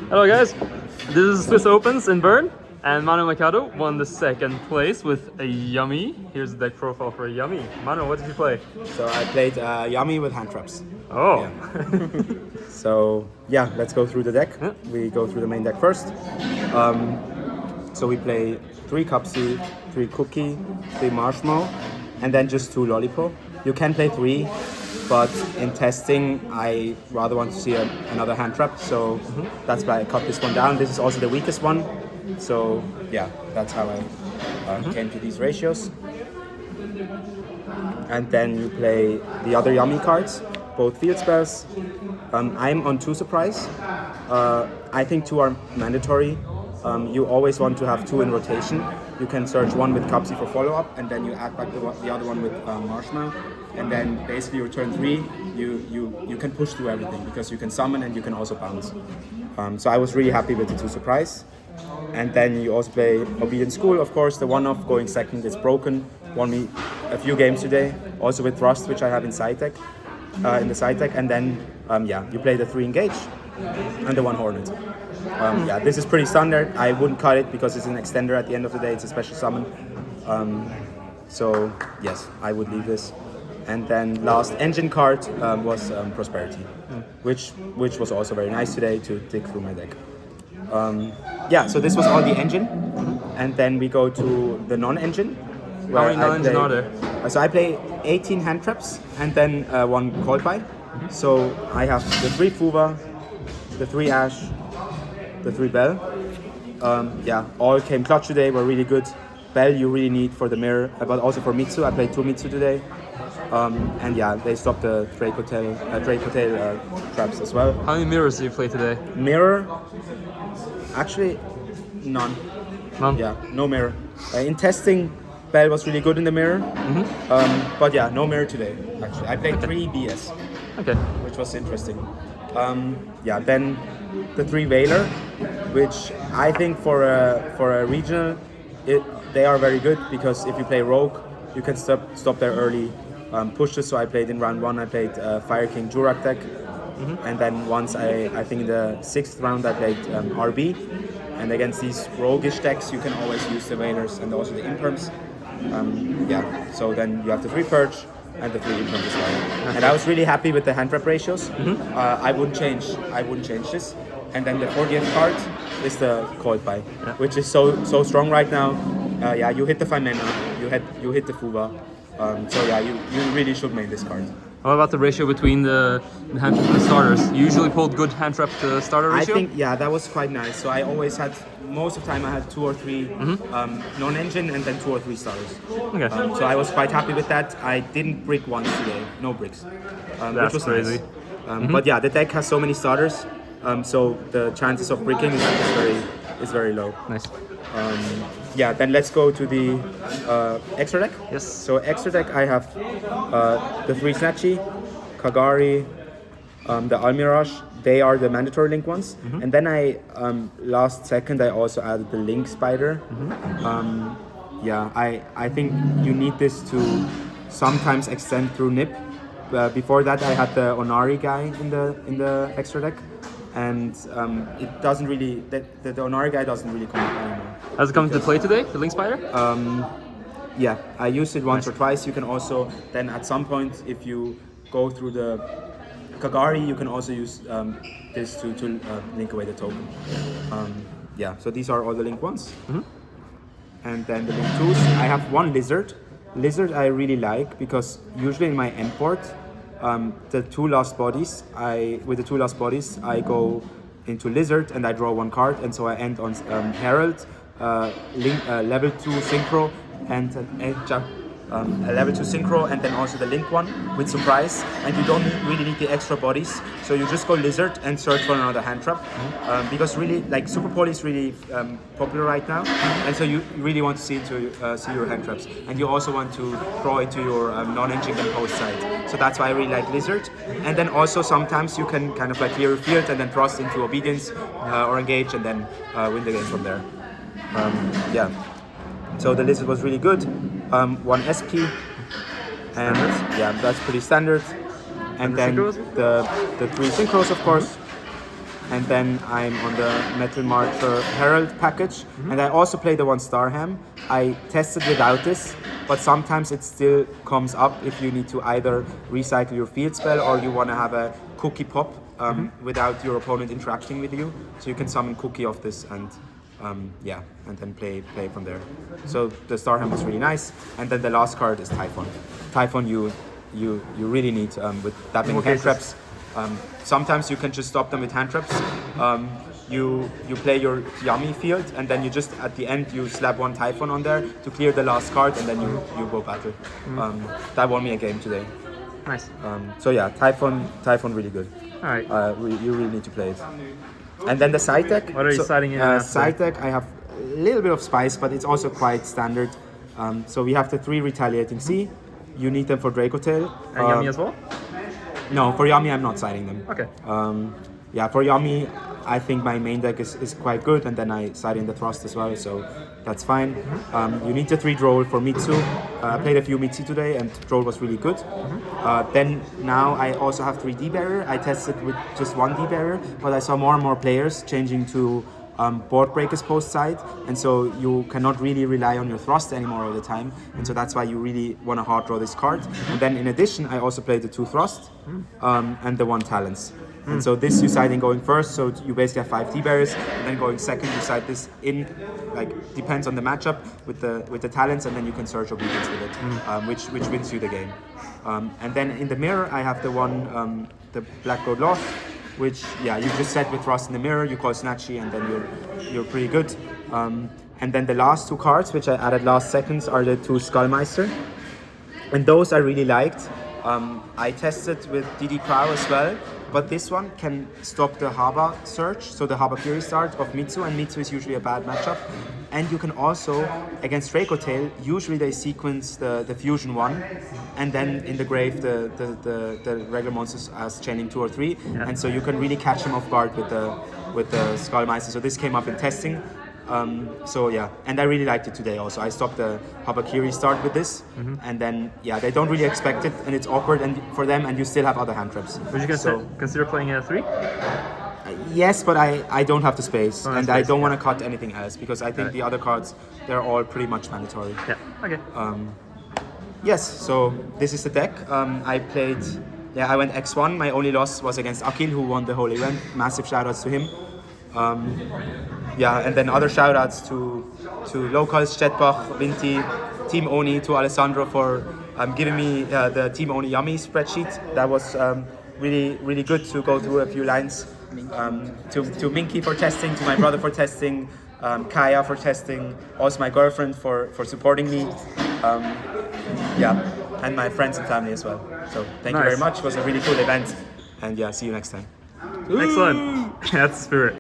Hello guys, this is Swiss Opens in Bern, and Manuel Mekkattu won the second place with a Yummy. Here's the deck profile for a Yummy. Manuel, what did you play? So I played Yummy with hand traps. Oh. Yeah. So yeah, let's go through the deck. Yeah. We go through the main deck first. So we play 3 Cupsy, 3 Cookie, 3 Marshmallow, and then just 2 Lollipop. You can play 3, but in testing, I rather want to see another hand trap. So that's why I cut this one down. This is also the weakest one. So yeah, that's how I came to these ratios. And then you play the other Yummy cards, both field spells. I'm on 2 surprise. I think 2 are mandatory. You always want to have 2 in rotation. You can search 1 with Cupsy for follow-up, and then you add back the other one with Marshmallow. And then basically your turn 3, you can push through everything because you can summon and you can also bounce. So I was really happy with the 2 surprise. And then you also play Obedient School, of course. The one-off going second is broken. Won me a few games today. Also with Thrust, which I have in side deck, in the side deck. And then you play the 3 Engage and the 1 Hornet. Yeah, this is pretty standard. I wouldn't cut it because it's an extender at the end of the day. It's a special summon. So yes, I would leave this. And then last engine card was Prosperity, which was also very nice today to dig through my deck. Yeah, so this was all the engine, and then we go to the non-engine. How many non-engine are there? So I play 18 hand traps and then 1 call by. So I have the 3 Fuva, the 3 Ash, the 3 Bell. Yeah, all came clutch today, were really good. Bell you really need for the mirror, but also for Mitsu. I played 2 Mitsu today. And yeah, they stopped the Draco Tail traps as well. How many mirrors did you play today? Mirror? Actually, none. None? Yeah, no mirror. In testing, Bell was really good in the mirror. But yeah, no mirror today, actually. I played 3 BS, Okay. which was interesting. Yeah, then the 3 Veiler, which I think for a regional, they are very good because if you play Rogue, you can stop there early. Pushes, so I played in round 1, I played Fire King Jurak deck. And then once I think in the 6th round I played RB. And against these roguish decks you can always use the Veilers and also the Imperms. Yeah, so then you have the 3 Purge and the 3 Imperms as well. And I was really happy with the hand trap ratios. I wouldn't change this. And then the 40th card is the Cold Buy, which is so strong right now. Yeah, you hit the 5 mana, you hit the Fuva. So yeah, you really should main this card. What about the ratio between the hand trap and the starters? You usually pulled good hand trap to starter ratio? I think, yeah, that was quite nice. So I always had, most of the time I had 2 or 3 non-engine and then 2 or 3 starters. Okay. So I was quite happy with that. I didn't brick once today, no bricks. That's which was crazy. Nice. But yeah, the deck has so many starters, so the chances of bricking is very low. Nice. Yeah, then let's go to the extra deck. Yes. So extra deck, I have the 3 Snatchy, Kagari, the Almirage. They are the mandatory link ones. And then I last second I also added the Link Spider. Yeah, I think you need this to sometimes extend through Nip. Before that, I had the Onari guy in the extra deck. And it doesn't really, the Onari guy doesn't really come up anymore. Has it come to play today, the Link Spider? Yeah, I used it once or twice. You can also, then at some point, if you go through the Kagari, you can also use this to link away the token. Yeah, so these are all the link ones. And then the link 2s, I have 1 Lizard. Lizard I really like because usually in my end board, the 2 last bodies, with the 2 last bodies, I go into Lizard and I draw 1 card, and so I end on Herald, level 2 Synchro, and a level 2 Synchro, and then also the Link one with Surprise, and you don't really need the extra bodies, so you just go Lizard and search for another hand trap, because really, like, Super Poly is really popular right now, and so you really want to see your hand traps, and you also want to draw into your non-engine composed side, so that's why I really like Lizard. And then also sometimes you can kind of like clear your field and then thrust into Obedience or Engage and then win the game from there. Yeah, so the Lizard was really good. 1 SP, and yeah, that's pretty standard. And then the 3 synchros, of course. and then I'm on the Metal Marcher Herald package, and I also play the one Star Ham. I tested without this, but sometimes it still comes up if you need to either recycle your field spell or you want to have a cookie pop without your opponent interacting with you. So you can summon cookie off this and and then play from there. So the Star Ham was really nice, and then the last card is Typhon. Typhon you really need with that many hand traps. Sometimes you can just stop them with hand traps. You play your Yummy field, and then you just at the end you slap one Typhon on there to clear the last card, and then you go battle. That won me a game today. Nice. So yeah, Typhon really good. All right. You really need to play it. And then the side deck. What are you siding in? Side deck, I have a little bit of spice, but it's also quite standard. So we have the 3 Retaliating Sea. You need them for Dracotail. And Yummy as well? No, for Yummy I'm not siding them. Okay. For Yummy, I think my main deck is quite good, and then I side in the Thrust as well, so that's fine. You need the 3 Droll for Mitsu. I played a few Mitsu today, and Droll was really good. Then now I also have 3 D-Barrier. I tested with just 1 D-Barrier, but I saw more and more players changing to board breakers post side, and so you cannot really rely on your Thrust anymore all the time, and so that's why you really want to hard draw this card. And then in addition, I also played the 2 Thrust and the 1 Talents. And so this you side in going first, so you basically have 5 D-Barriers, and then going second you side this in, like, depends on the matchup with the Talents, and then you can search Obedience with it, which wins you the game. And then in the mirror I have the one, the Black Gold Lost, which you just set with Thrust in the mirror, you call Snatchy, and then you're pretty good. And then the last 2 cards, which I added last seconds, are the 2 Skullmeister, and those I really liked. I tested with DD Crow as well, but this one can stop the Haba search, so the Haba Fury start of Mitsu, and Mitsu is usually a bad matchup. And you can also, against Dracotail, usually they sequence the Fusion 1, and then in the grave the regular monsters as chaining 2 or 3, and so you can really catch them off guard with the Skullmeister. So this came up in testing. And I really liked it today also. I stopped the Habakiri start with this, and then they don't really expect it, and it's awkward for them, and you still have other hand traps. Would you consider playing a 3? Yes, but I don't have the space, I don't want to cut anything else, because I think the other cards, they're all pretty much mandatory. Yeah, okay. Yes, so this is the deck. I went X1. My only loss was against Akil, who won the whole event. Massive shoutouts to him. And then other shoutouts to locals, Chetbach, Vinti, Team Oni, to Alessandro for giving me the Team Oni Yummy spreadsheet. That was really, really good to go through a few lines. To Minky for testing, to my brother for testing, Kaya for testing, also my girlfriend for supporting me, and my friends and family as well. So thank you very much. It was a really cool event, and see you next time. Excellent. That's the spirit.